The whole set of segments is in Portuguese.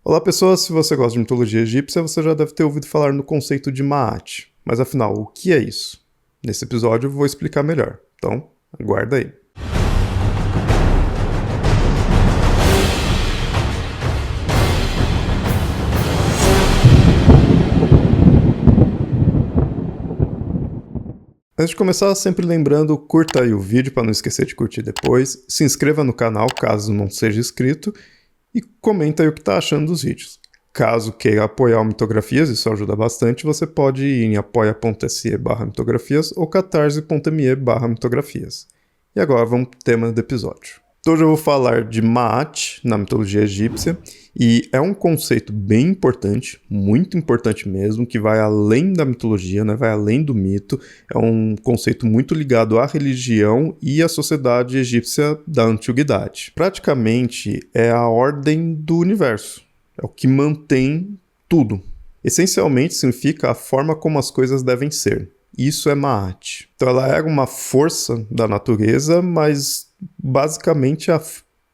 Olá pessoas, se você gosta de mitologia egípcia, você já deve ter ouvido falar no conceito de Maat. Mas afinal, o que é isso? Nesse episódio eu vou explicar melhor, então aguarda aí. Antes de começar, sempre lembrando, curta aí o vídeo para não esquecer de curtir depois, se inscreva no canal caso não seja inscrito e comenta aí o que está achando dos vídeos. Caso queira apoiar o Mitografias, isso ajuda bastante, você pode ir em apoia.se/mitografias ou catarse.me/mitografias. E agora vamos para o tema do episódio. Então hoje eu vou falar de Maat na mitologia egípcia, e é um conceito bem importante, muito importante mesmo, que vai além da mitologia, né? Vai além do mito. É um conceito muito ligado à religião e à sociedade egípcia da antiguidade. Praticamente é a ordem do universo, é o que mantém tudo. Essencialmente significa a forma como as coisas devem ser. Isso é Maat. Então ela é uma força da natureza, mas basicamente a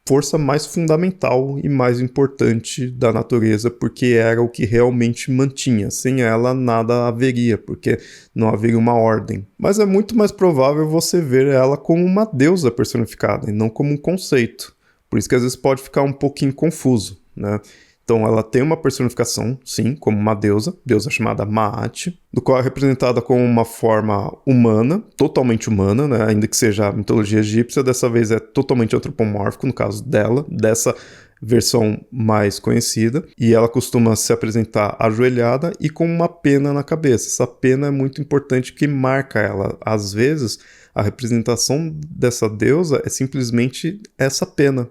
força mais fundamental e mais importante da natureza, porque era o que realmente mantinha. Sem ela nada haveria, porque não haveria uma ordem. Mas é muito mais provável você ver ela como uma deusa personificada e não como um conceito. Por isso que às vezes pode ficar um pouquinho confuso, né? Então ela tem uma personificação, sim, como uma deusa chamada Maat, do qual é representada como uma forma humana, totalmente humana, né? Ainda que seja a mitologia egípcia, dessa vez é totalmente antropomórfico, no caso dela, dessa versão mais conhecida, e ela costuma se apresentar ajoelhada e com uma pena na cabeça. Essa pena é muito importante, que marca ela. Às vezes, a representação dessa deusa é simplesmente essa pena.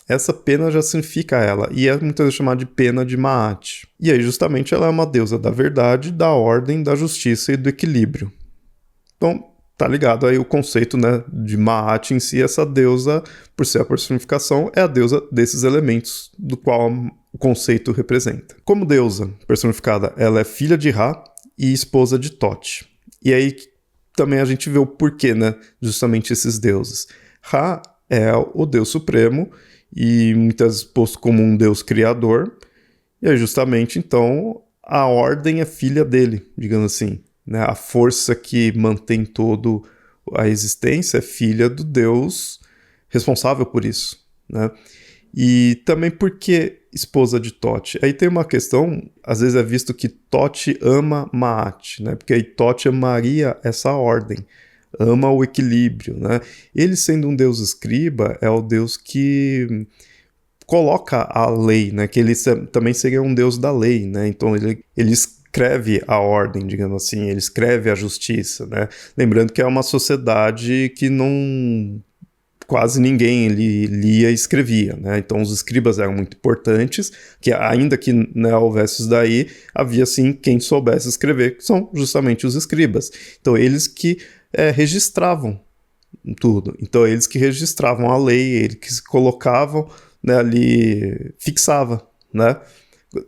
Essa pena já significa ela, e é muitas vezes chamada de pena de Maat. E aí, justamente, ela é uma deusa da verdade, da ordem, da justiça e do equilíbrio. Então, tá ligado aí o conceito, né, de Maat em si. Essa deusa, por ser a personificação, é a deusa desses elementos do qual o conceito representa. Como deusa personificada, ela é filha de Ra e esposa de Thoth. E aí também a gente vê o porquê, né, justamente esses deuses. Ra é o deus supremo, e muitas vezes posto como um deus criador, e aí justamente então a ordem é filha dele, digamos assim, né? A força que mantém toda a existência é filha do deus responsável por isso, né? E também porque esposa de Thoth. Aí tem uma questão, às vezes é visto que Thoth ama Maat, né? Porque aí Thoth amaria essa ordem, ama o equilíbrio, né? Ele, sendo um deus escriba, é o deus que coloca a lei, né? Que ele também seria um deus da lei, né? Então ele escreve a ordem, digamos assim, ele escreve a justiça, né? Lembrando que é uma sociedade que não... quase ninguém lia e escrevia, né? Então os escribas eram muito importantes, que ainda que não houvesse isso daí, havia sim quem soubesse escrever, que são justamente os escribas. Então eles que registravam tudo. Então eles que registravam a lei, eles que se colocavam, né, ali, fixava, né?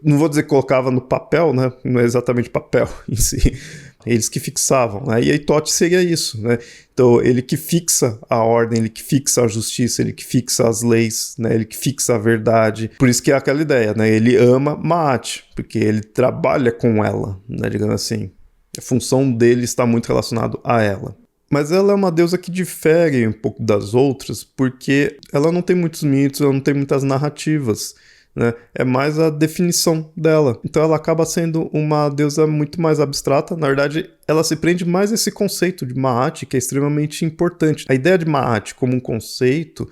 Não vou dizer que colocava no papel, né? Não é exatamente papel em si. Eles que fixavam, né? E aí Thoth seria isso, né? Então ele que fixa a ordem, ele que fixa a justiça, ele que fixa as leis, né? Ele que fixa a verdade. Por isso que é aquela ideia, né? Ele ama Maat, porque ele trabalha com ela, né? Digamos assim. A função dele está muito relacionada a ela. Mas ela é uma deusa que difere um pouco das outras, porque ela não tem muitos mitos, ela não tem muitas narrativas, né? É mais a definição dela. Então ela acaba sendo uma deusa muito mais abstrata. Na verdade, ela se prende mais a esse conceito de Maat, que é extremamente importante. A ideia de Maat como um conceito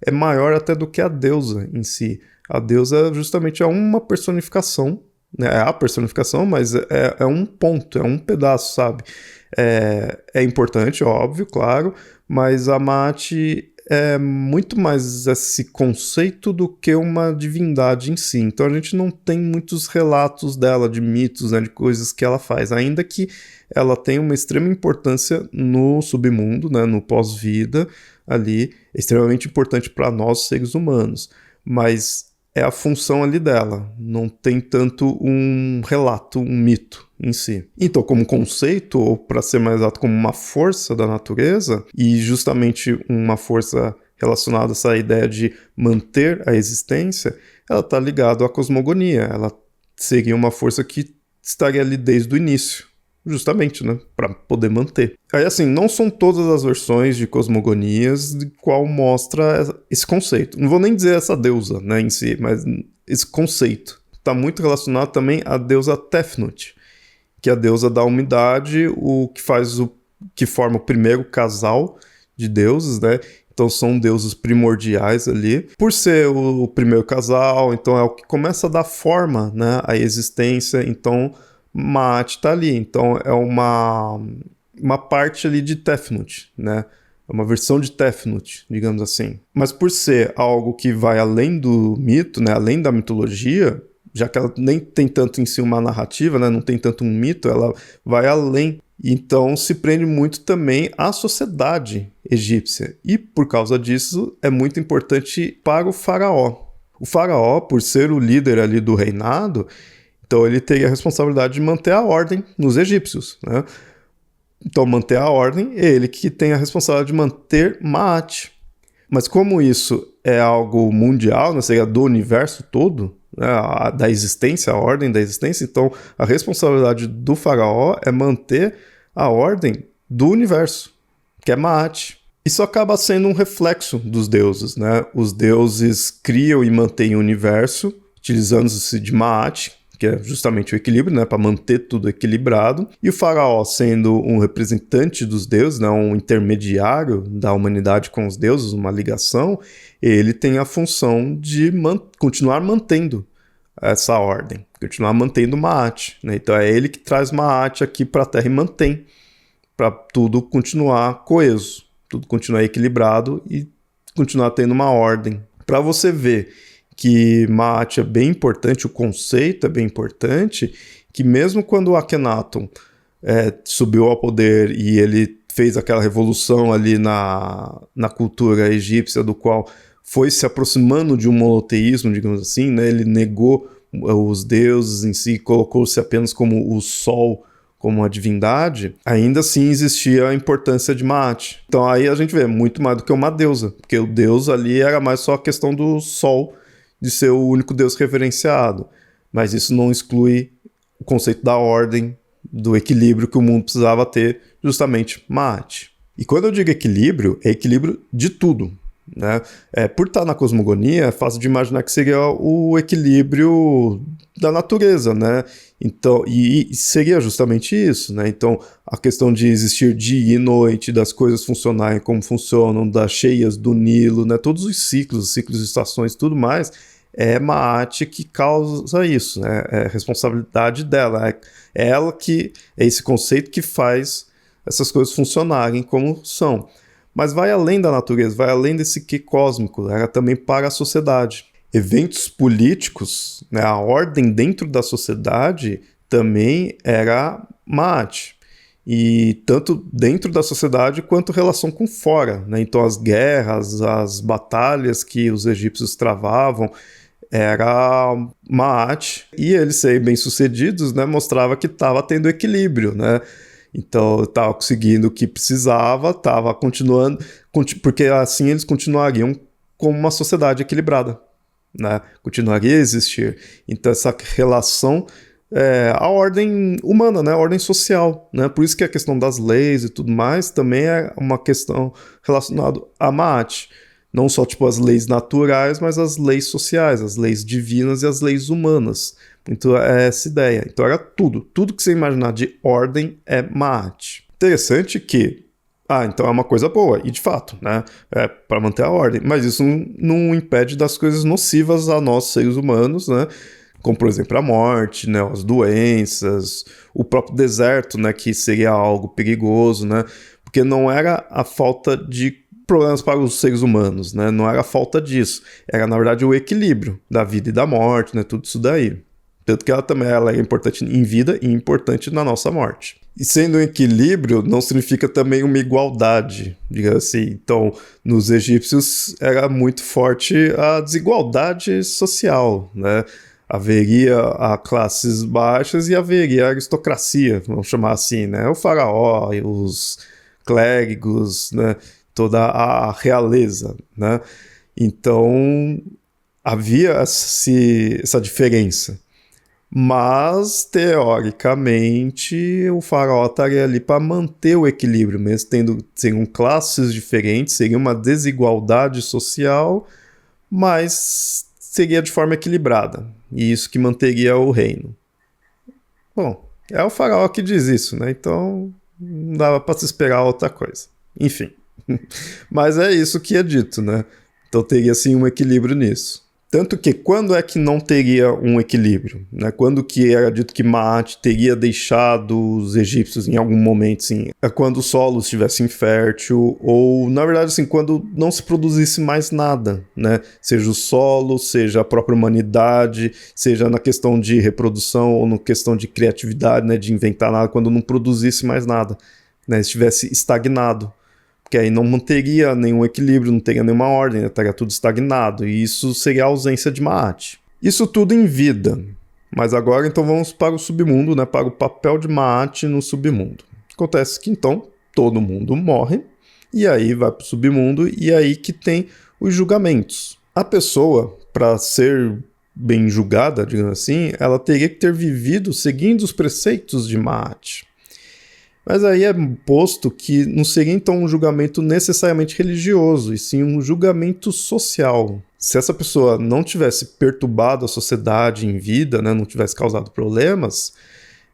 é maior até do que a deusa em si. A deusa justamente é uma personificação, né? É a personificação, mas é um ponto, é um pedaço, sabe? É importante, óbvio, claro, mas a Maat é muito mais esse conceito do que uma divindade em si. Então a gente não tem muitos relatos dela, de mitos, né, de coisas que ela faz, ainda que ela tenha uma extrema importância no submundo, né, no pós-vida ali, é extremamente importante para nós, seres humanos, mas é a função ali dela, não tem tanto um relato, um mito em si. Então, como conceito, ou para ser mais exato, como uma força da natureza, e justamente uma força relacionada a essa ideia de manter a existência, ela está ligada à cosmogonia, ela seria uma força que estaria ali desde o início, justamente, né, para poder manter. Aí, assim, não são todas as versões de cosmogonias de qual mostra esse conceito. Não vou nem dizer essa deusa, né, em si, mas esse conceito está muito relacionado também à deusa Tefnut, que é a deusa da umidade, o que forma o primeiro casal de deuses, né? Então são deuses primordiais ali. Por ser o primeiro casal, então é o que começa a dar forma, né, à existência. Então Maat está ali. Então é uma parte ali de Tefnut, né? É uma versão de Tefnut, digamos assim. Mas por ser algo que vai além do mito, né, além da mitologia, já que ela nem tem tanto em si uma narrativa, né, não tem tanto um mito, ela vai além. Então se prende muito também à sociedade egípcia. E por causa disso é muito importante para o faraó. O faraó, por ser o líder ali do reinado, então ele teria a responsabilidade de manter a ordem nos egípcios, né? Então manter a ordem é ele que tem a responsabilidade de manter Maat. Mas como isso é algo mundial, né, seria do universo todo, né, da existência, a ordem da existência, então a responsabilidade do faraó é manter a ordem do universo, que é Maat. Isso acaba sendo um reflexo dos deuses, né? Os deuses criam e mantêm o universo, utilizando-se de Maat, que é justamente o equilíbrio, né, para manter tudo equilibrado. E o faraó, sendo um representante dos deuses, né, um intermediário da humanidade com os deuses, uma ligação, ele tem a função de continuar mantendo essa ordem, continuar mantendo Maat, né? Então é ele que traz Maat aqui para a Terra e mantém, para tudo continuar coeso, tudo continuar equilibrado e continuar tendo uma ordem. Para você ver que Maat é bem importante, o conceito é bem importante, que mesmo quando o Akhenaton subiu ao poder e ele fez aquela revolução ali na cultura egípcia, do qual foi se aproximando de um monoteísmo, digamos assim, né? Ele negou os deuses em si, colocou-se apenas como o sol, como a divindade, ainda assim existia a importância de Maat. Então aí a gente vê muito mais do que uma deusa, porque o deus ali era mais só a questão do sol, de ser o único deus reverenciado. Mas isso não exclui o conceito da ordem, do equilíbrio que o mundo precisava ter, justamente Maat. E quando eu digo equilíbrio, é equilíbrio de tudo, né? Por estar na cosmogonia, é fácil de imaginar que seria o equilíbrio da natureza, né? Então, e seria justamente isso, né? Então, a questão de existir dia e noite, das coisas funcionarem como funcionam, das cheias do Nilo, né? Todos os ciclos de estações, tudo mais, é Maat que causa isso, né? É responsabilidade dela, é ela que é esse conceito que faz essas coisas funcionarem como são. Mas vai além da natureza, vai além desse que cósmico, era também para a sociedade. Eventos políticos, né, a ordem dentro da sociedade também era Maat. E tanto dentro da sociedade quanto relação com fora, né? Então as guerras, as batalhas que os egípcios travavam era Maat, e eles serem bem-sucedidos, né, mostrava que estava tendo equilíbrio, né? Então estava conseguindo o que precisava, estava continuando, porque assim eles continuariam como uma sociedade equilibrada, né? Continuaria a existir. Então essa relação a ordem humana, né? A ordem social, né? Por isso que a questão das leis e tudo mais também é uma questão relacionada a Maat. Não só tipo as leis naturais, mas as leis sociais, as leis divinas e as leis humanas. Então é essa ideia. Então era tudo que você imaginar de ordem é Maat. Interessante que, então é uma coisa boa, e de fato, né? É para manter a ordem, mas isso não impede das coisas nocivas a nós seres humanos, né? Como por exemplo a morte, né? As doenças, o próprio deserto, né? Que seria algo perigoso, né? Porque não era a falta de problemas para os seres humanos, né? Não era a falta disso, era na verdade o equilíbrio da vida e da morte, né? Tudo isso daí. Tanto que ela é importante em vida e importante na nossa morte. E sendo um equilíbrio, não significa também uma igualdade, digamos assim. Então, nos egípcios era muito forte a desigualdade social, né? Haveria a classes baixas e haveria a aristocracia, vamos chamar assim, né? O faraó, os clérigos, né? Toda a realeza, né? Então, Havia essa diferença. Mas, teoricamente, o faraó estaria ali para manter o equilíbrio, mesmo seriam classes diferentes, seria uma desigualdade social, mas seria de forma equilibrada. E isso que manteria o reino. Bom, é o faraó que diz isso, né? Então, não dava para se esperar outra coisa. Enfim. Mas é isso que é dito, né? Então teria sim um equilíbrio nisso. Tanto que quando é que não teria um equilíbrio? Né? Quando que era dito que Maat teria deixado os egípcios em algum momento, sim? É quando o solo estivesse infértil, ou, na verdade, assim, quando não se produzisse mais nada, né? Seja o solo, seja a própria humanidade, seja na questão de reprodução ou na questão de criatividade, né? De inventar nada, quando não produzisse mais nada, né? Estivesse estagnado. Porque aí não manteria nenhum equilíbrio, não teria nenhuma ordem, né? Estaria tudo estagnado. E isso seria a ausência de Maat. Isso tudo em vida. Mas agora então vamos para o submundo, né? Para o papel de Maat no submundo. Acontece que então todo mundo morre, e aí vai para o submundo, e aí que tem os julgamentos. A pessoa, para ser bem julgada, digamos assim, ela teria que ter vivido seguindo os preceitos de Maat. Mas aí é posto que não seria então um julgamento necessariamente religioso, e sim um julgamento social. Se essa pessoa não tivesse perturbado a sociedade em vida, né, não tivesse causado problemas,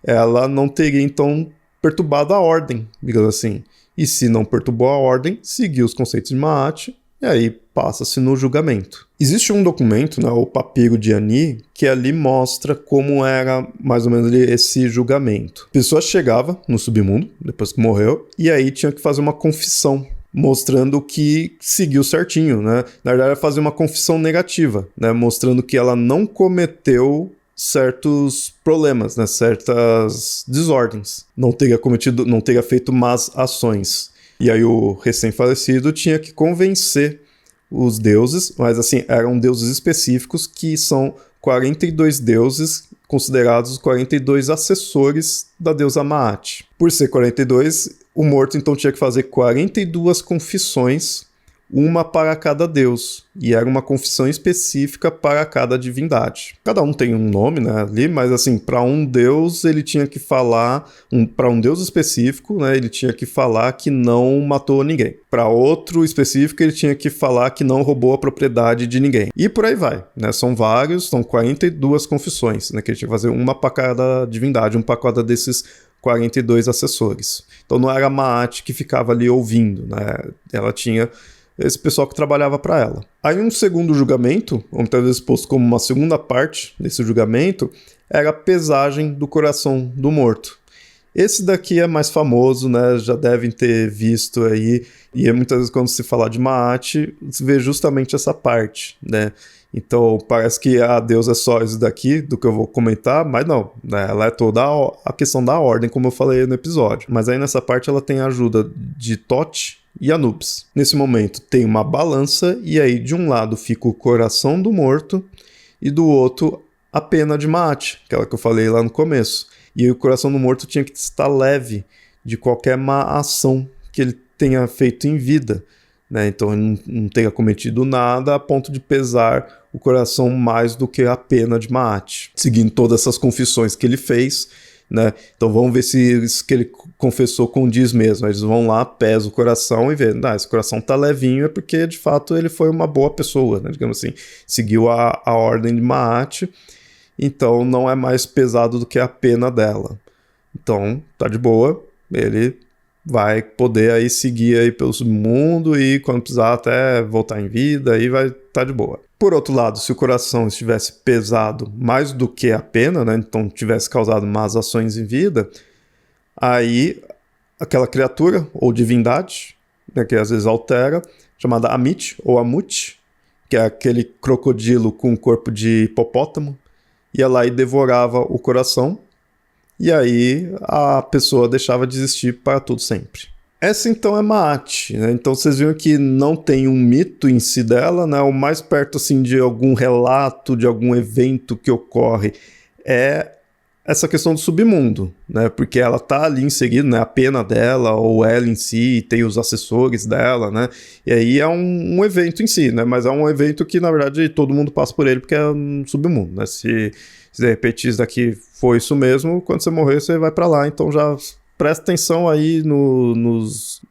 ela não teria então perturbado a ordem, digamos assim. E se não perturbou a ordem, seguiu os conceitos de Maat, e aí passa-se no julgamento. Existe um documento, né, o Papiro de Ani, que ali mostra como era mais ou menos esse julgamento. A pessoa chegava no submundo, depois que morreu, e aí tinha que fazer uma confissão, mostrando que seguiu certinho, né? Na verdade, fazer uma confissão negativa, né, mostrando que ela não cometeu certos problemas, né, certas desordens. Não teria feito más ações. E aí o recém-falecido tinha que convencer os deuses, mas assim, eram deuses específicos que são 42 deuses considerados os 42 assessores da deusa Maat. Por ser 42, o morto então tinha que fazer 42 confissões, uma para cada deus, e era uma confissão específica para cada divindade. Cada um tem um nome, né, ali, mas assim, para um deus ele tinha que falar, para um deus específico, né, ele tinha que falar que não matou ninguém. Para outro específico ele tinha que falar que não roubou a propriedade de ninguém. E por aí vai, né, são 42 confissões, né, que ele tinha que fazer uma para cada divindade, um para cada desses 42 assessores. Então não era a Maat que ficava ali ouvindo, né, ela tinha esse pessoal que trabalhava para ela. Aí um segundo julgamento, ou muitas vezes posto como uma segunda parte desse julgamento, era a pesagem do coração do morto. Esse daqui é mais famoso, né? Já devem ter visto aí, e muitas vezes quando se fala de Maat, se vê justamente essa parte, né? Então parece que a deusa é só isso daqui, do que eu vou comentar, mas não, né? Ela é toda a questão da ordem, como eu falei no episódio. Mas aí nessa parte ela tem a ajuda de Thoth e Anubis. Nesse momento tem uma balança, e aí de um lado fica o coração do morto, e do outro a pena de Maat, aquela que eu falei lá no começo. E aí o coração do morto tinha que estar leve de qualquer má ação que ele tenha feito em vida, né? Então ele não tenha cometido nada a ponto de pesar o coração mais do que a pena de Maat, seguindo todas essas confissões que ele fez, né? Então vamos ver se isso que ele confessou condiz mesmo. Eles vão lá, pesam o coração e vê, esse coração tá levinho, é porque de fato ele foi uma boa pessoa, né? Digamos assim, seguiu a ordem de Maat, então não é mais pesado do que a pena dela. Então tá de boa, ele vai poder aí seguir aí pelo submundo e quando precisar até voltar em vida, aí vai estar de boa. Por outro lado, se o coração estivesse pesado mais do que a pena, né, então tivesse causado más ações em vida, aí aquela criatura ou divindade, né, que às vezes altera, chamada Amit ou Amut, que é aquele crocodilo com corpo de hipopótamo, ia lá e devorava o coração, e aí a pessoa deixava de existir para todo sempre. Essa então é Maat, né? Então vocês viram que não tem um mito em si dela, né? O mais perto assim de algum relato, de algum evento que ocorre é essa questão do submundo, né? Porque ela tá ali inserida, né? A pena dela, ou ela em si, tem os assessores dela, né? E aí é um evento em si, né? Mas é um evento que, na verdade, todo mundo passa por ele porque é um submundo, né? Se de repente isso daqui for isso mesmo, quando você morrer, você vai para lá. Então já presta atenção aí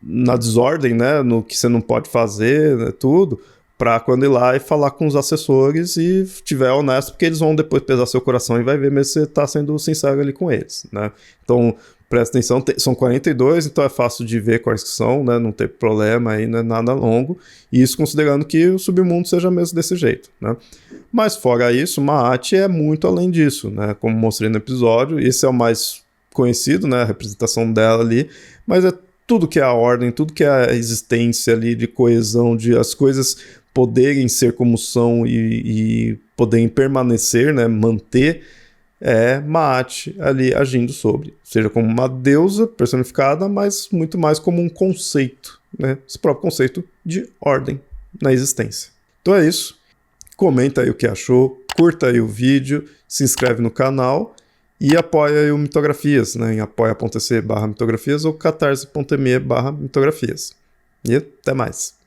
na desordem, né? No que você não pode fazer, né? Tudo. Pra quando ir lá e falar com os assessores e tiver honesto, porque eles vão depois pesar seu coração e vai ver mesmo se você tá sendo sincero ali com eles, né? Então, presta atenção, são 42, então é fácil de ver quais que são, né? Não tem problema aí, não é nada longo. E isso considerando que o submundo seja mesmo desse jeito, né? Mas fora isso, Maat é muito além disso, né? Como mostrei no episódio, esse é o mais conhecido, né? A representação dela ali, mas é tudo que é a ordem, tudo que é a existência ali de coesão, de as coisas poderem ser como são e poderem permanecer, né, manter, é Maat ali agindo sobre. Seja como uma deusa personificada, mas muito mais como um conceito, né, esse próprio conceito de ordem na existência. Então é isso. Comenta aí o que achou, curta aí o vídeo, se inscreve no canal e apoia aí o Mitografias, né, em apoia.se/mitografias ou catarse.me/mitografias. E até mais.